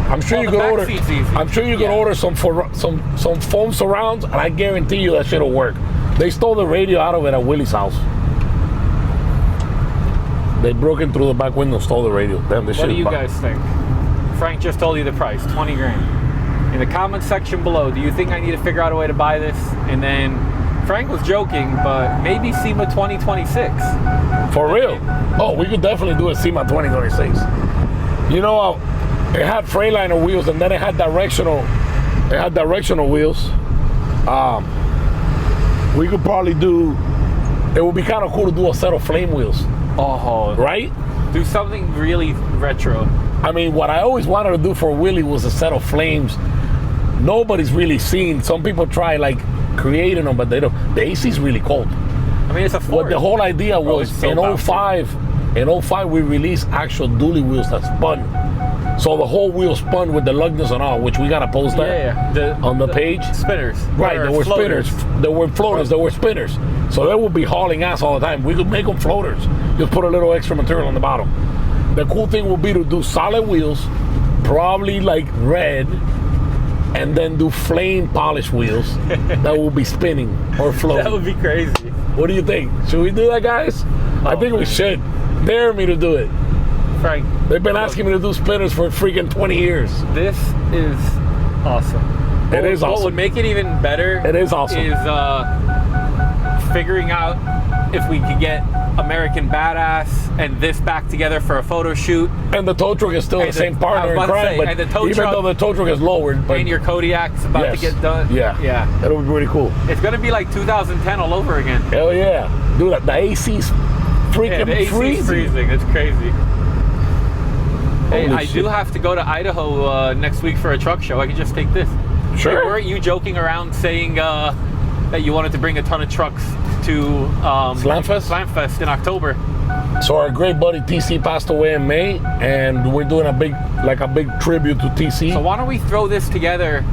I'm sure Well, you the could back order. seat's easy. I'm sure you could Yeah. order some foam surrounds, and I guarantee you that shit'll work. They stole the radio out of it at Willie's house. They broke in through the back window, stole the radio. Damn, this shit. What do you is guys think? Frank just told you the price, 20 grand. In the comment section below, do you think I need to figure out a way to buy this? And then Frank was joking, but maybe SEMA 2026. For real? Oh, we could definitely do a SEMA 2026. It had Freightliner wheels, and then it had directional. It had directional wheels. We could probably do. It would be kind of cool to do a set of flame wheels, Oh, right? do something really retro. I mean, what I always wanted to do for Willie was a set of flames. Nobody's really seen. Some people try creating them, but they don't. The AC's really cold. I mean, it's a Ford. What the whole idea was it's so in bouncy. 05 we released actual dually wheels that spun. So the whole wheel spun with the lugness and all, which we gotta post that on the page. Spinners. Right, there were spinners. There were floaters. There were spinners. So they would be hauling ass all the time. We could make them floaters. Just put a little extra material on the bottom. The cool thing would be to do solid wheels, probably like red, and then do flame polish wheels that will be spinning or floating. That would be crazy. What do you think? Should we do that, guys? I think we should. Dare me to do it. Frank. They've been asking me to do spinners for freaking 20 years. This is awesome. It is awesome. What would make it even better It is awesome. is figuring out if we could get American Badass and this back together for a photo shoot. And the tow truck is still the same partner in crime, but even though the tow truck is lowered. But and your Kodiak's about to get done. Yeah. That'll be pretty cool. It's going to be like 2010 all over again. Hell yeah. Dude, the AC's freaking the AC's freezing. It's crazy. Hey, I do have to go to Idaho next week for a truck show. I could just take this. Sure. Hey, weren't you joking around saying that you wanted to bring a ton of trucks to Slamfest in October? So our great buddy TC passed away in May, and we're doing a big tribute to TC. So why don't we throw this together?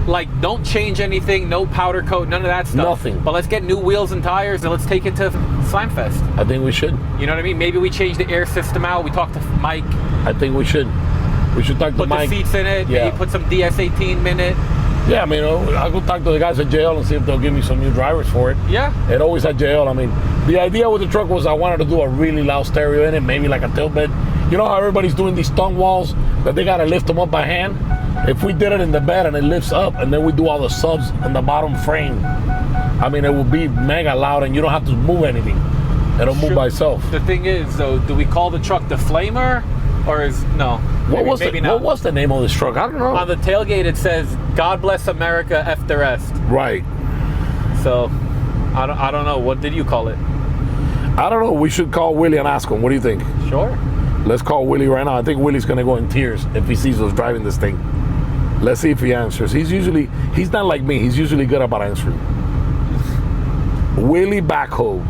Like, don't change anything, no powder coat, none of that stuff. Nothing. But let's get new wheels and tires and let's take it to Slamfest. I think we should. You know what I mean? Maybe we change the air system out. We talk to Mike. I think we should. We should talk to Mike. Put the seats in it. Yeah. Maybe put some DS18 in it. Yeah, I mean, I'll go talk to the guys at JL and see if they'll give me some new drivers for it. Yeah. It always had JL. I mean, the idea with the truck was I wanted to do a really loud stereo in it, maybe like a tilt bed. You know how everybody's doing these tongue walls that they gotta lift them up by hand? If we did it in the bed and it lifts up and then we do all the subs in the bottom frame, I mean, it would be mega loud and you don't have to move anything. It'll move by itself. The thing is, though, do we call the truck the Flamer? Or is, no. What was the name of this truck? I don't know. On the tailgate it says, God bless America, F the rest. Right. So, I don't know. What did you call it? I don't know. We should call Willie and ask him. What do you think? Sure. Let's call Willie right now. I think Willie's going to go in tears if he sees us driving this thing. Let's see if he answers. He's not like me. He's usually good about answering. Willie Backhoe.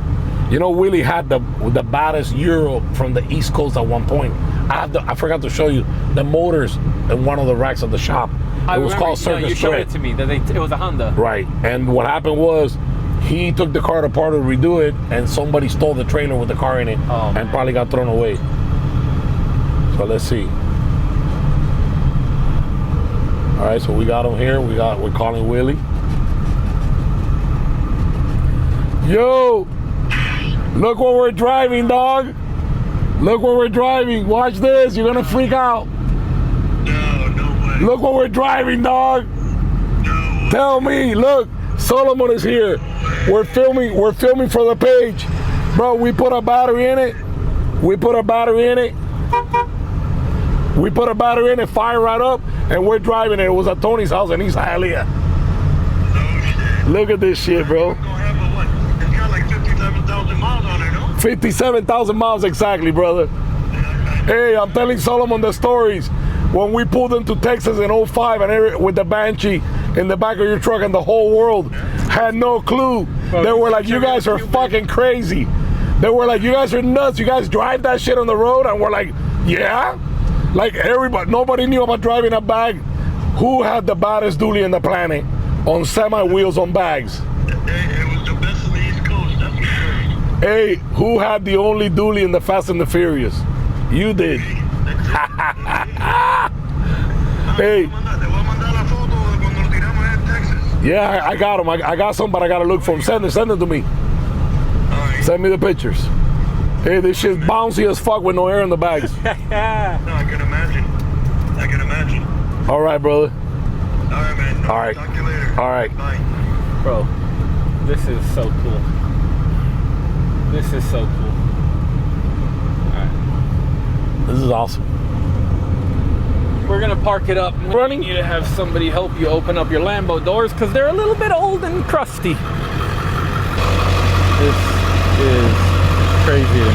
You know, Willie had the baddest Euro from the East Coast at one point. I forgot to show you the motors in one of the racks of the shop. It was called Circus you showed it to me. It was a Honda. Right. And what happened was he took the car apart to redo it, and somebody stole the trailer with the car in it and probably got thrown away. So let's see. All right, so we got him here. We're calling Willie. Yo, look what we're driving, dog. Look what we're driving. Watch this. You're gonna freak out. No way. Look what we're driving, dog. No. Tell me. Look, Solomon is here. We're filming for the page, bro. We put a battery in it. Fire right up, and we're driving it. It was at Tony's house in East Hialeah. No shit. Look at this shit, bro. It's gonna have what? It's got like 57,000 miles on it, no? 57,000 miles exactly, brother. Hey, I'm telling Solomon the stories. When we pulled into Texas in 05 and with the Banshee in the back of your truck, and the whole world had no clue. They were like, you guys are fucking crazy. They were like, you guys are nuts. You guys drive that shit on the road? And we're like, yeah. Like everybody, nobody knew about driving a bag. Who had the baddest dually in the planet on semi wheels on bags? It was the best in the East Coast, that's for sure. Hey, who had the only dually in the Fast and the Furious? You did. Hey. Yeah, I got them. I got some, but I gotta look for them. Send them to me. Send me the pictures. Hey, this shit's bouncy as fuck with no air in the bags. No, I can imagine. All right, brother. All right, man. All right. Talk to you later. All right. Bye. Bro, this is so cool. This is so cool. All right. This is awesome. We're gonna park it up. We Running. need you to have somebody help you open up your Lambo doors because they're a little bit old and crusty. This is crazy to me.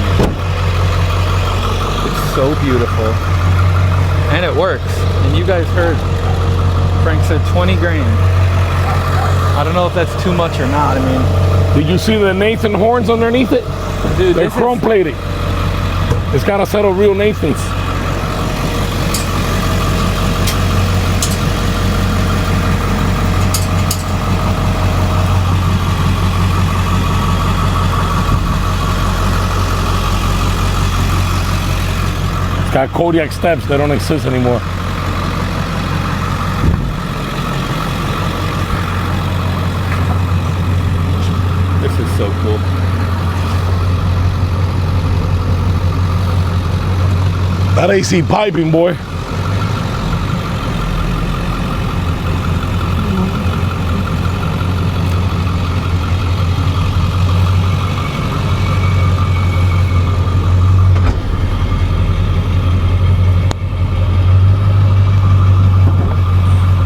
It's so beautiful. And it works. And you guys heard Frank said 20 grand. I don't know if that's too much or not. I mean, did you see the Nathan horns underneath it? dude, They're chrome plated. It's got a set of real Nathans. Got Kodiak steps. They don't exist anymore. This is so cool. That AC piping, boy.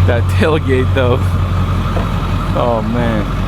That tailgate though. Oh man.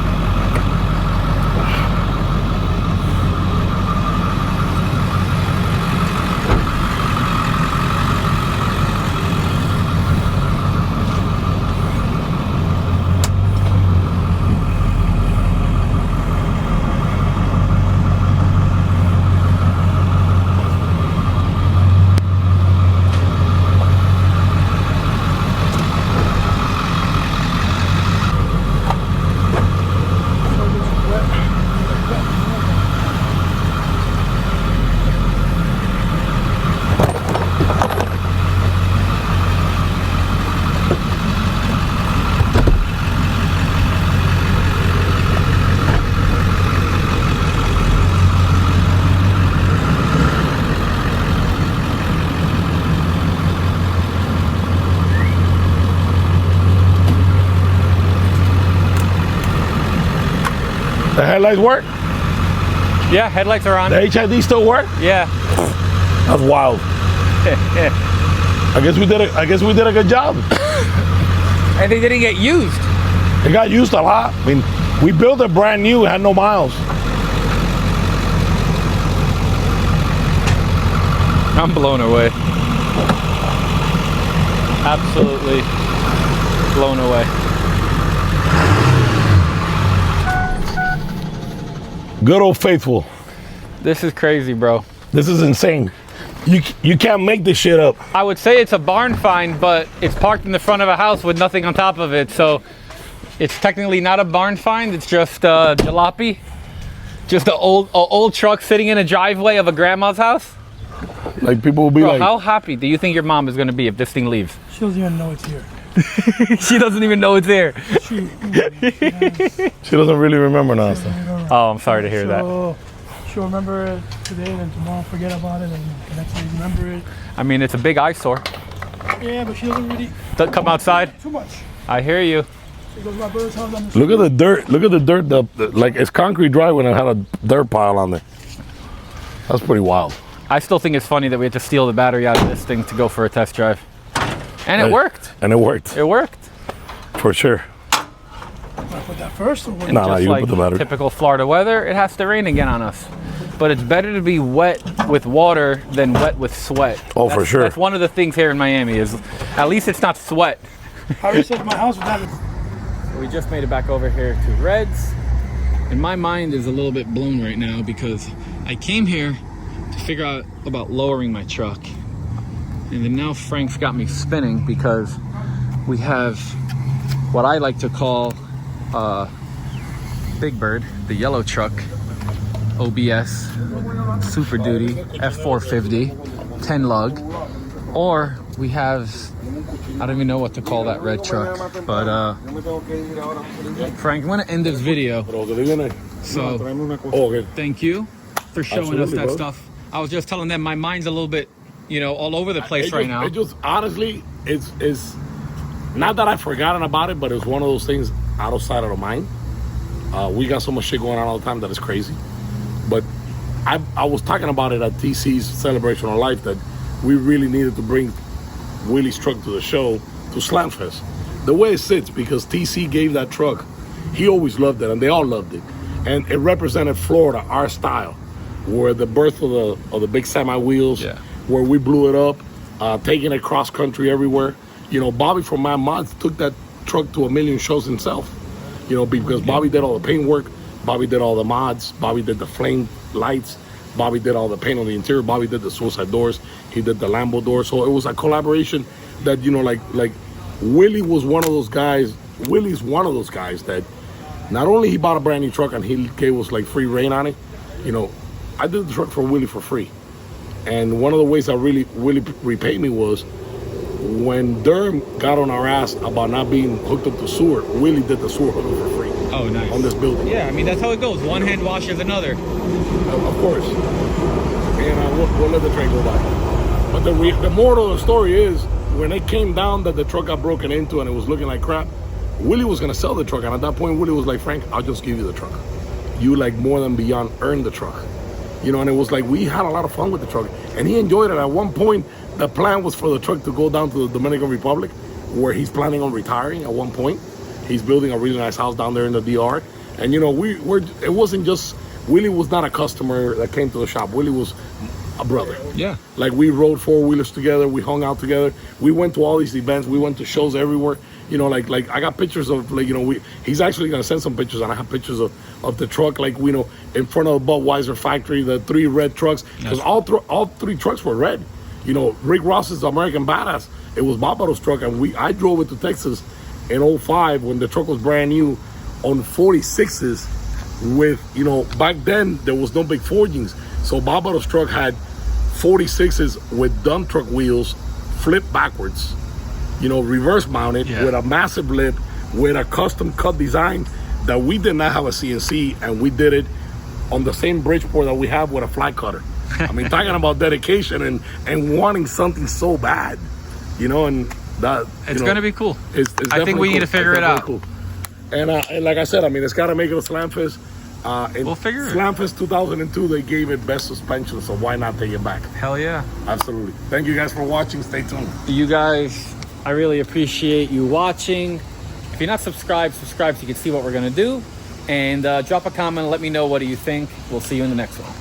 The headlights work? Yeah, headlights are on. The HID still work? Yeah. That's wild. I guess we did a good job. And they didn't get used. It got used a lot. I mean, we built it brand new, it had no miles. I'm blown away. Absolutely blown away. Good old faithful. This is crazy, bro. This is insane. You can't make this shit up. I would say it's a barn find, but it's parked in the front of a house with nothing on top of it. So it's technically not a barn find. It's just jalopy. Just an old truck sitting in a driveway of a grandma's house. Like people will be Bro, like, how happy do you think your mom is going to be if this thing leaves? She doesn't even know it's here. She doesn't even know it's there. She doesn't really remember now. So. Oh, I'm sorry to hear that. She'll remember it today, and tomorrow forget about it, and the next day remember it. I mean, it's a big eyesore. Yeah, but she doesn't really Come outside. too much. I hear you. She goes to my brother's house on the Look at the dirt. Look at the dirt. Like it's concrete driveway and it had a dirt pile on there. That's pretty wild. I still think it's funny that we had to steal the battery out of this thing to go for a test drive. And it worked. And it worked. It worked. For sure. I put that first, or what? No, Just you like put the battery. typical Florida weather, it has to rain again on us. But it's better to be wet with water than wet with sweat. Oh, for sure. That's one of the things here in Miami is at least it's not sweat. How do you set my house with that? We just made it back over here to Reds. And my mind is a little bit blown right now because I came here to figure out about lowering my truck. And then now Frank's got me spinning because we have what I like to call Big Bird, the yellow truck, OBS, Super Duty, F450, 10 lug, or we have, I don't even know what to call that red truck, but Frank, I'm gonna end this video. So thank you for showing us that stuff. I was just telling them my mind's a little bit, all over the place right now. It just honestly, it's not that I've forgotten about it, but it's one of those things out of sight, out of mind. We got so much shit going on all the time that it's crazy. But I was talking about it at TC's Celebration of Life that we really needed to bring Willie's truck to the show, to Slamfest. The way it sits, because TC gave that truck, he always loved it, and they all loved it. And it represented Florida, our style, where the birth of the big semi wheels, where we blew it up, taking it cross country everywhere. Bobby from Mad Mods took that truck to 1 million shows himself. Because Bobby did all the paint work, Bobby did all the mods, Bobby did the flame lights, Bobby did all the paint on the interior, Bobby did the suicide doors, he did the Lambo doors. So it was a collaboration that, like Willie was one of those guys. Willie's one of those guys that not only he bought a brand new truck and he gave us like free reign on it. I did the truck for Willie for free. And one of the ways that really repaid me was when Durham got on our ass about not being hooked up to sewer. Willie did the sewer hookup for free. Oh, nice. On this building. Yeah, I mean, that's how it goes. One hand washes another. Of course. And we'll let the train go by. But the moral of the story is, when it came down that the truck got broken into and it was looking like crap, Willie was gonna sell the truck. And at that point, Willie was like, Frank, I'll just give you the truck. You like more than beyond earned the truck. You know, and it was like, we had a lot of fun with the truck. And he enjoyed it. At one point, the plan was for the truck to go down to the Dominican Republic, where he's planning on retiring at one point. He's building a really nice house down there in the DR. And you know, it wasn't just, Willie was not a customer that came to the shop. Willie was a brother. Yeah. Like, we rode 4-wheelers together, we hung out together, we went to all these events, we went to shows everywhere. You know, like I got pictures of, like, you know, he's actually gonna send some pictures, and I have pictures of the truck, like, you know, in front of the Budweiser factory, the 3 red trucks, because all 3 trucks were red. You know, Rick Ross's American Badass, it was Barbato's truck, and I drove it to Texas in 05 when the truck was brand new on 46s with, you know, back then there was no big forgings, so Barbato's truck had 46s with dump truck wheels flipped backwards, you know, reverse mounted, with a massive lip, with a custom cut design that we did not have a CNC, and we did it on the same Bridgeport that we have with a flat cutter. I mean, talking about dedication and wanting something so bad, you know, and that it's going to be cool. It's I think we need to figure it out. Cool. And like I said, I mean, it's got to make it a Slamfest. We'll figure it. Slamfest 2002, they gave it best suspension, so why not take it back? Hell yeah. Absolutely. Thank you guys for watching. Stay tuned. You guys, I really appreciate you watching. If you're not subscribed, subscribe so you can see what we're going to do. And drop a comment and let me know what do you think. We'll see you in the next one.